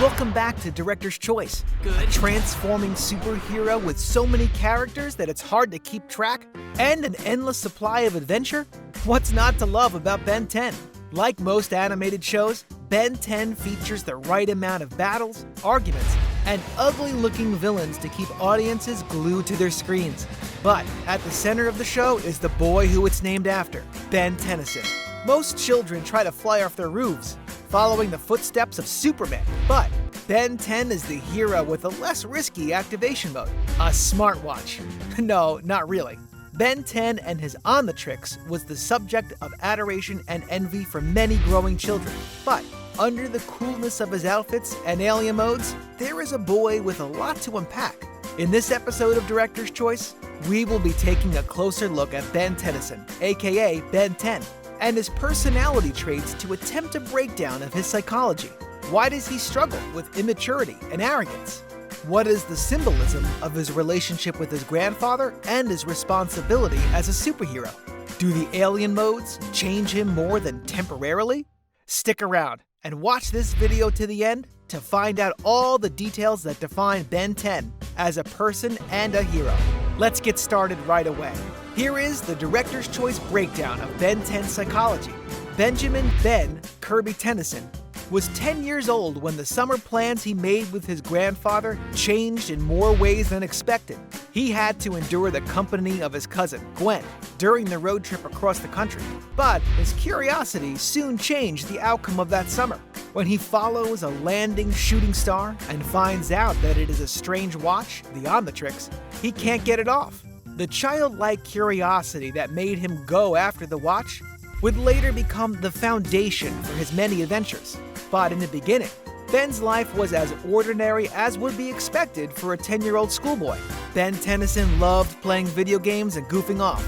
Welcome back to Director's Choice. A transforming superhero with so many characters that it's hard to keep track, and an endless supply of adventure? What's not to love about Ben 10? Like most animated shows, Ben 10 features the right amount of battles, arguments, and ugly-looking villains to keep audiences glued to their screens. But at the center of the show is the boy who it's named after, Ben Tennyson. Most children try to fly off their roofs, following the footsteps of Superman, but Ben 10 is the hero with a less risky activation mode, a smartwatch. No, not really. Ben 10 and his Omnitrix was the subject of adoration and envy for many growing children, but under the coolness of his outfits and alien modes, there is a boy with a lot to unpack. In this episode of Director's Choice, we will be taking a closer look at Ben Tennyson, aka Ben 10, and his personality traits to attempt a breakdown of his psychology. Why does he struggle with immaturity and arrogance? What is the symbolism of his relationship with his grandfather and his responsibility as a superhero? Do the alien modes change him more than temporarily? Stick around and watch this video to the end to find out all the details that define Ben 10 as a person and a hero. Let's get started right away. Here is the Director's Choice breakdown of Ben 10's psychology. Benjamin Ben Kirby Tennyson was 10 years old when the summer plans he made with his grandfather changed in more ways than expected. He had to endure the company of his cousin, Gwen, during the road trip across the country. But his curiosity soon changed the outcome of that summer. When he follows a landing shooting star and finds out that it is a strange watch, the Omnitrix, he can't get it off. The childlike curiosity that made him go after the watch would later become the foundation for his many adventures. But in the beginning, Ben's life was as ordinary as would be expected for a 10-year-old schoolboy. Ben Tennyson loved playing video games and goofing off.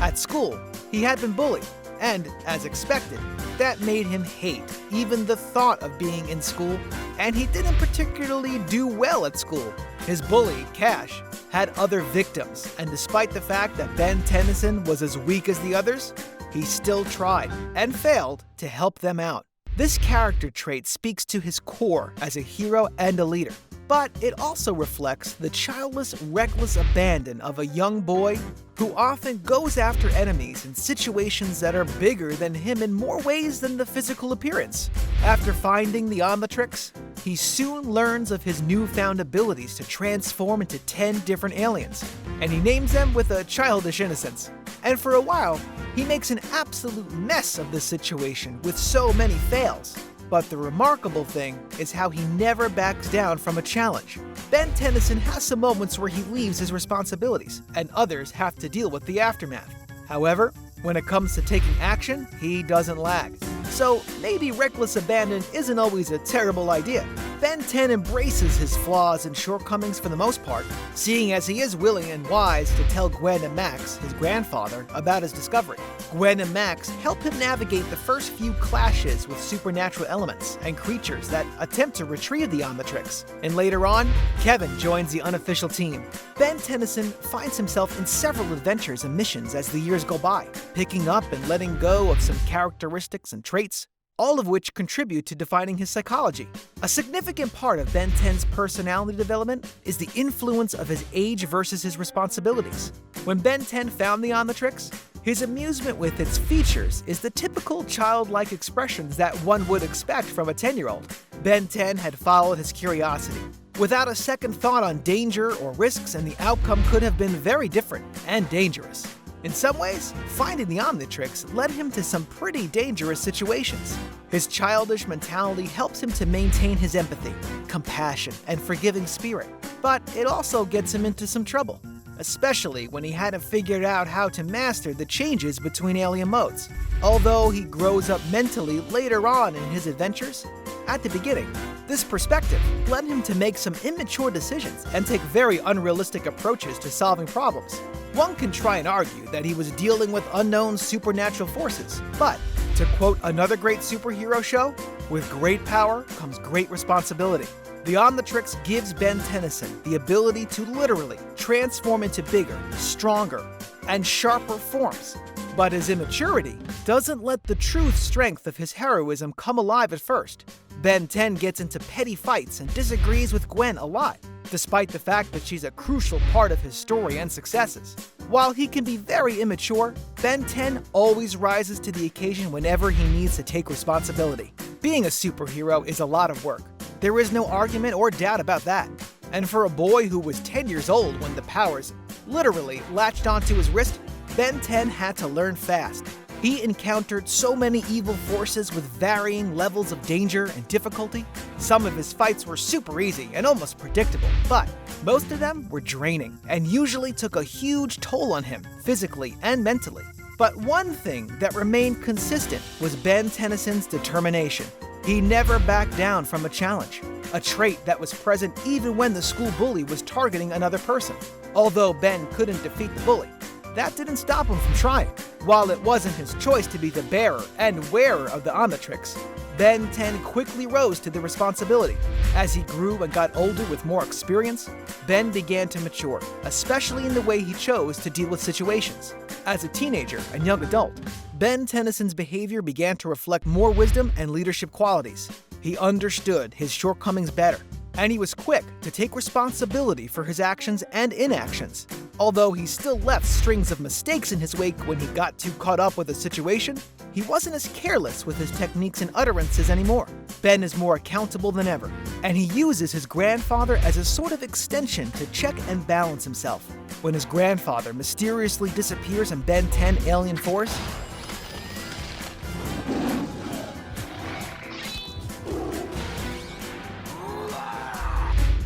At school, he had been bullied, and, as expected, that made him hate even the thought of being in school, and he didn't particularly do well at school. His bully, Cash, had other victims, and despite the fact that Ben Tennyson was as weak as the others, he still tried, and failed, to help them out. This character trait speaks to his core as a hero and a leader, but it also reflects the childless, reckless abandon of a young boy who often goes after enemies in situations that are bigger than him in more ways than the physical appearance. After finding the Omnitrix, he soon learns of his newfound abilities to transform into 10 different aliens, and he names them with a childish innocence. And for a while, he makes an absolute mess of the situation with so many fails. But the remarkable thing is how he never backs down from a challenge. Ben Tennyson has some moments where he leaves his responsibilities, and others have to deal with the aftermath. However, when it comes to taking action, he doesn't lag. So maybe reckless abandon isn't always a terrible idea. Ben 10 embraces his flaws and shortcomings for the most part, seeing as he is willing and wise to tell Gwen and Max, his grandfather, about his discovery. Gwen and Max help him navigate the first few clashes with supernatural elements and creatures that attempt to retrieve the Omnitrix. And later on, Kevin joins the unofficial team. Ben Tennyson finds himself in several adventures and missions as the years go by, picking up and letting go of some characteristics and traits, all of which contribute to defining his psychology. A significant part of Ben 10's personality development is the influence of his age versus his responsibilities. When Ben 10 found the Omnitrix, his amusement with its features is the typical childlike expressions that one would expect from a 10-year-old. Ben 10 had followed his curiosity, without a second thought on danger or risks, and the outcome could have been very different and dangerous. In some ways, finding the Omnitrix led him to some pretty dangerous situations. His childish mentality helps him to maintain his empathy, compassion, and forgiving spirit, but it also gets him into some trouble, especially when he hadn't figured out how to master the changes between alien modes. Although he grows up mentally later on in his adventures, at the beginning, this perspective led him to make some immature decisions and take very unrealistic approaches to solving problems. One can try and argue that he was dealing with unknown supernatural forces, but to quote another great superhero show, with great power comes great responsibility. The Omnitrix gives Ben Tennyson the ability to literally transform into bigger, stronger, and sharper forms. But his immaturity doesn't let the true strength of his heroism come alive at first. Ben 10 gets into petty fights and disagrees with Gwen a lot, despite the fact that she's a crucial part of his story and successes. While he can be very immature, Ben 10 always rises to the occasion whenever he needs to take responsibility. Being a superhero is a lot of work. There is no argument or doubt about that. And for a boy who was 10 years old when the powers literally latched onto his wrist, Ben 10 had to learn fast. He encountered so many evil forces with varying levels of danger and difficulty. Some of his fights were super easy and almost predictable, but most of them were draining and usually took a huge toll on him, physically and mentally. But one thing that remained consistent was Ben Tennyson's determination. He never backed down from a challenge, a trait that was present even when the school bully was targeting another person. Although Ben couldn't defeat the bully, that didn't stop him from trying. While it wasn't his choice to be the bearer and wearer of the Omnitrix, Ben 10 quickly rose to the responsibility. As he grew and got older with more experience, Ben began to mature, especially in the way he chose to deal with situations. As a teenager and young adult, Ben Tennyson's behavior began to reflect more wisdom and leadership qualities. He understood his shortcomings better, and he was quick to take responsibility for his actions and inactions. Although he still left strings of mistakes in his wake when he got too caught up with a situation, he wasn't as careless with his techniques and utterances anymore. Ben is more accountable than ever, and he uses his grandfather as a sort of extension to check and balance himself. When his grandfather mysteriously disappears in Ben 10 Alien Force,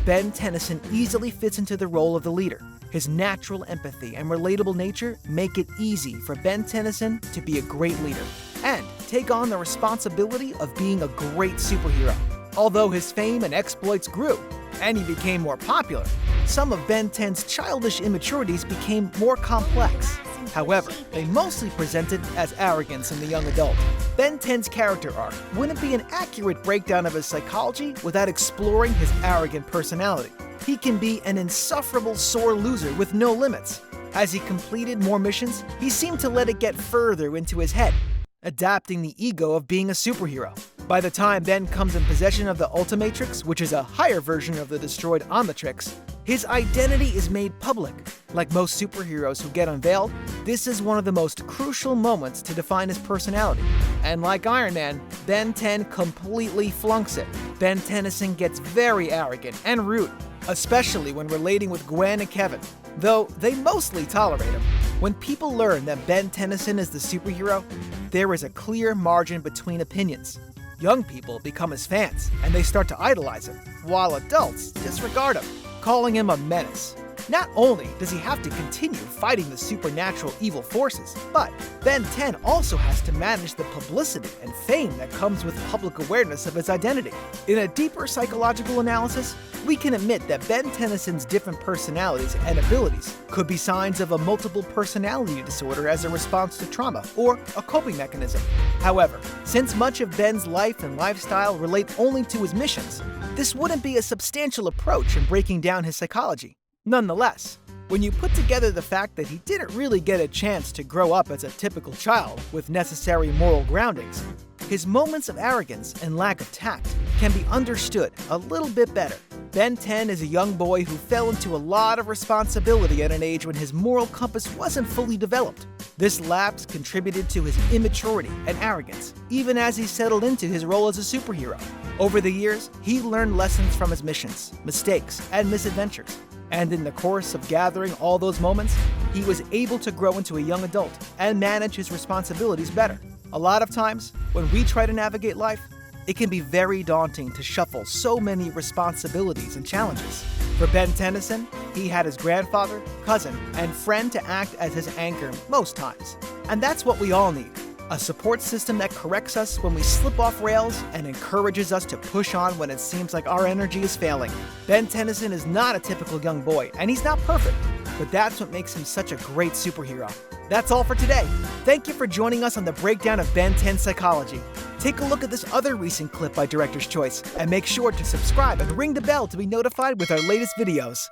Ben Tennyson easily fits into the role of the leader. His natural empathy and relatable nature make it easy for Ben Tennyson to be a great leader and take on the responsibility of being a great superhero. Although his fame and exploits grew, and he became more popular, some of Ben 10's childish immaturities became more complex. However, they mostly presented as arrogance in the young adult. Ben 10's character arc wouldn't be an accurate breakdown of his psychology without exploring his arrogant personality. He can be an insufferable sore loser with no limits. As he completed more missions, he seemed to let it get further into his head, adapting the ego of being a superhero. By the time Ben comes in possession of the Ultimatrix, which is a higher version of the destroyed Omnitrix, his identity is made public. Like most superheroes who get unveiled, this is one of the most crucial moments to define his personality. And like Iron Man, Ben 10 completely flunks it. Ben Tennyson gets very arrogant and rude, especially when relating with Gwen and Kevin, though they mostly tolerate him. When people learn that Ben Tennyson is the superhero, there is a clear margin between opinions. Young people become his fans, and they start to idolize him, while adults disregard him, calling him a menace. Not only does he have to continue fighting the supernatural evil forces, but Ben 10 also has to manage the publicity and fame that comes with public awareness of his identity. In a deeper psychological analysis, we can admit that Ben Tennyson's different personalities and abilities could be signs of a multiple personality disorder as a response to trauma or a coping mechanism. However, since much of Ben's life and lifestyle relate only to his missions, this wouldn't be a substantial approach in breaking down his psychology. Nonetheless, when you put together the fact that he didn't really get a chance to grow up as a typical child with necessary moral groundings, his moments of arrogance and lack of tact can be understood a little bit better. Ben 10 is a young boy who fell into a lot of responsibility at an age when his moral compass wasn't fully developed. This lapse contributed to his immaturity and arrogance, even as he settled into his role as a superhero. Over the years, he learned lessons from his missions, mistakes, and misadventures. And in the course of gathering all those moments, he was able to grow into a young adult and manage his responsibilities better. A lot of times, when we try to navigate life, it can be very daunting to shuffle so many responsibilities and challenges. For Ben Tennyson, he had his grandfather, cousin, and friend to act as his anchor most times. And that's what we all need. A support system that corrects us when we slip off rails and encourages us to push on when it seems like our energy is failing. Ben Tennyson is not a typical young boy, and he's not perfect, but that's what makes him such a great superhero. That's all for today. Thank you for joining us on the breakdown of Ben 10 psychology. Take a look at this other recent clip by Director's Choice, and make sure to subscribe and ring the bell to be notified with our latest videos.